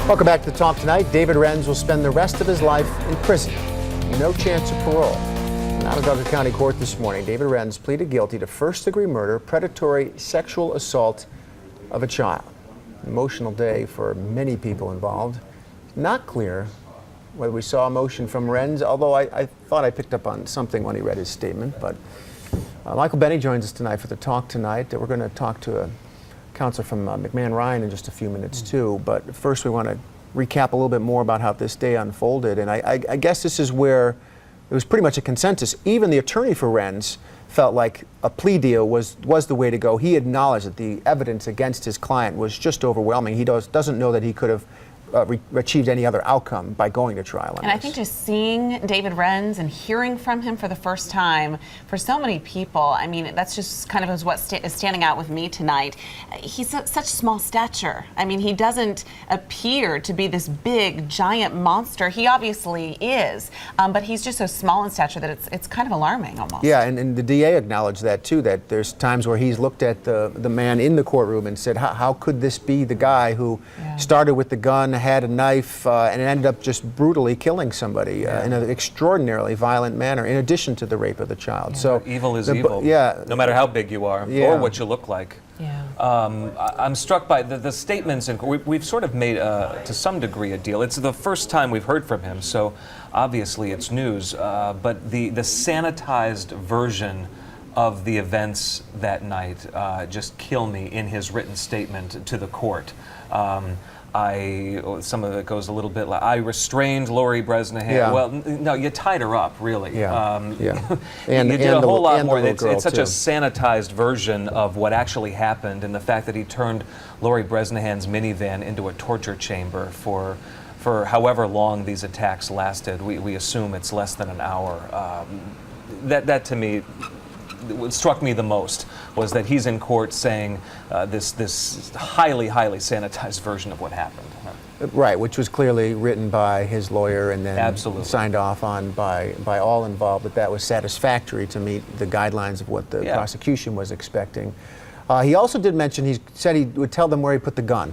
Welcome back to the Talk Tonight. David Renz will spend the rest of his life in prison. No chance of parole. Out of Douglas County Court this morning, David Renz pleaded guilty to first-degree murder, predatory sexual assault of a child. Emotional day for many people involved. Not clear whether we saw emotion from Renz, although I thought I picked up on something when he read his statement. But Michael Benny joins us tonight for the Talk Tonight. We're going to talk to a counselor from McMahon Ryan in just a few minutes too, but first we want to recap a little bit more about how this day unfolded, and I guess this is where it was pretty much a consensus. Even the attorney for Renz felt like a plea deal was the way to go. He acknowledged that the evidence against his client was just overwhelming. He doesn't know that he could have achieved any other outcome by going to trial on this. I think just seeing David Renz and hearing from him for the first time, for so many people, I mean, that's just kind of what is standing out with me tonight. He's such small stature. I mean, he doesn't appear to be this big, giant monster. He obviously is, but he's just so small in stature that it's kind of alarming almost. Yeah, and the DA acknowledged that too, that there's times where he's looked at the man in the courtroom and said, how could this be the guy who started with the gun, had a knife, and ended up just brutally killing somebody in an extraordinarily violent manner, in addition to the rape of the child. So evil is evil. Yeah, no matter how big you are or what you look like. Yeah. I'm struck by the statements, and we've sort of made, to some degree, a deal. It's the first time we've heard from him, so obviously it's news. But the sanitized version of the events that night just kill me in his written statement to the court. Some of it goes a little bit like, I restrained Lori Bresnahan. Yeah. Well, no, you tied her up, really. Yeah. And you did a whole lot more. It's such too. a sanitized version of what actually happened, and the fact that he turned Lori Bresnahan's minivan into a torture chamber for however long these attacks lasted. We assume it's less than an hour. That to me, what struck me the most was that he's in court saying this highly sanitized version of what happened. Right, which was clearly written by his lawyer and then Absolutely. Signed off on by all involved, that was satisfactory to meet the guidelines of what the prosecution was expecting. He also did mention, he said he would tell them where he put the gun.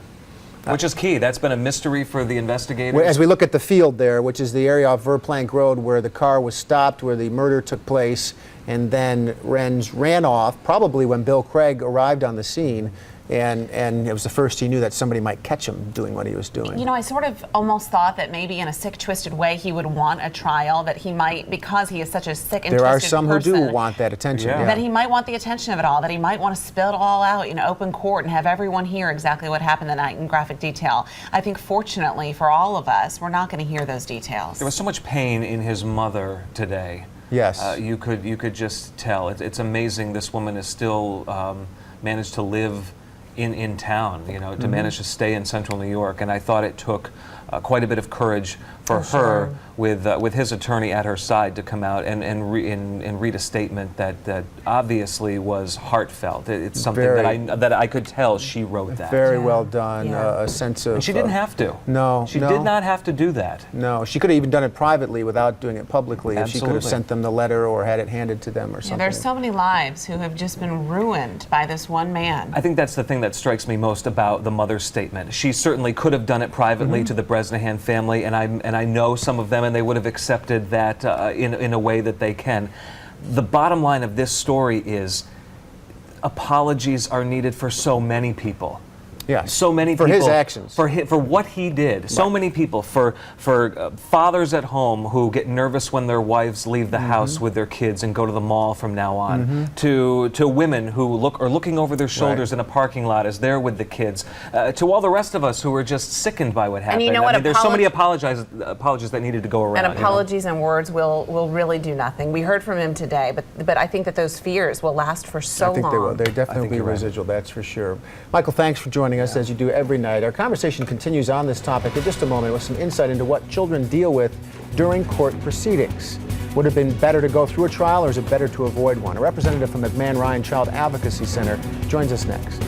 Which is key. That's been a mystery for the investigators. As we look at the field there, which is the area off Verplank Road where the car was stopped, where the murder took place, and then Renz ran off, probably when Bill Craig arrived on the scene, and it was the first he knew that somebody might catch him doing what he was doing. You know, I sort of almost thought that maybe in a sick, twisted way he would want a trial, that he might, because he is such a sick and twisted person. There are some who do want that attention. That he might want the attention of it all, that he might want to spill it all out in open court and have everyone hear exactly what happened that night in graphic detail. I think fortunately for all of us, we're not going to hear those details. There was so much pain in his mother today. Yes. You could just tell. It's amazing this woman is still managed to live in town, to manage to stay in central New York. And I thought it took quite a bit of courage for her, with his attorney at her side, to come out and read a statement that obviously was heartfelt. It's something that I could tell she wrote that. Very well done. A sense of. And she didn't have to. No. She did not have to do that. No, she could have even done it privately without doing it publicly. Absolutely. If she could have sent them the letter or had it handed to them or something. There's so many lives who have just been ruined by this one man. I think that's the thing that strikes me most about the mother's statement. She certainly could have done it privately to the Bresnahan family, and I know some of them, and they would have accepted that in a way that they can. The bottom line of this story is apologies are needed for so many people. Yeah. So many for people. His actions. For what he did. Right. So many people. For fathers at home who get nervous when their wives leave the house with their kids and go to the mall from now on. To women who are looking over their shoulders in a parking lot as they're with the kids. To all the rest of us who were just sickened by what happened. And you know what? I mean, there's so many apologies that needed to go around. And apologies and words will really do nothing. We heard from him today, but I think that those fears will last for so long. I think they will. There definitely will be residual, that's for sure. Michael, thanks for joining us as you do every night. Our conversation continues on this topic in just a moment with some insight into what children deal with during court proceedings. Would it have been better to go through a trial, or is it better to avoid one? A representative from McMahon Ryan Child Advocacy Center joins us next.